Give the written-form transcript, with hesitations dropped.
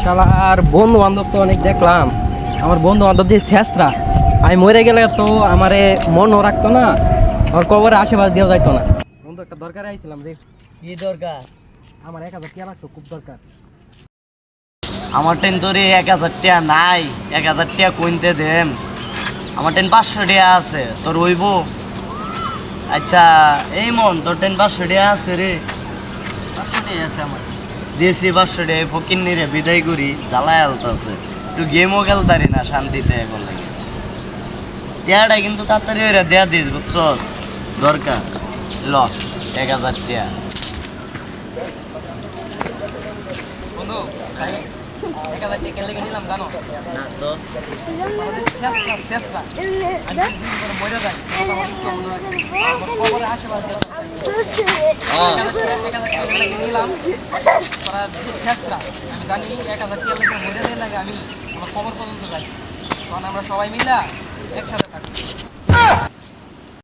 শালার বন্ধু বান্ধব তো অনেক দেখলাম। আমার বন্ধু বান্ধব যে শেষরা, আমি মরে গেলে তো আমারে মনও রাখতো না, আমার কবরের আশেপাশ দিয়েও যাইতো না। বন্ধু একটা দরকারে আইছিলাম রে। কি দরকার? আমার 1,000 টাকা লাগতো, খুব দরকার। আমার টেন তোর 1,000 টাকা নাই। 1,000 টাকা কইতে দেম? আমার টেন 500 টাকা আছে, তোর হইব? আচ্ছা এই মন, তোর টেন 500 টাকা আছে রে? 500 টাকা আছে আমার। দিয়েছি 500 টাকা, ফকির নিরে বিদায় করি, জ্বালায় আলতাছে। একটু গেমও খেলতারি না শান্তিতে এখন লাগে। টিয়াটা কিন্তু তাড়াতাড়ি ওইরা দেয়া দিস, বুঝছস? দরকার ল 1,000 টাকা। বন্ধু 1,000 টাকা কেন লেগে নিলাম জানো? না তো আমাদের শেষরা শেষরা, আমি যদি করে মরে যাই আমার দুঃখ মনে হয়। আমার কবরের আশেপাশ দিয়ে নিলাম। তোরা যে শেষরা, আমি জানি 1,000 টাকা লেগে মরে যাই লাগে, আমি আমার কবর পর্যন্ত যাই, তখন আমরা সবাই মিলা একসাথে থাকবো।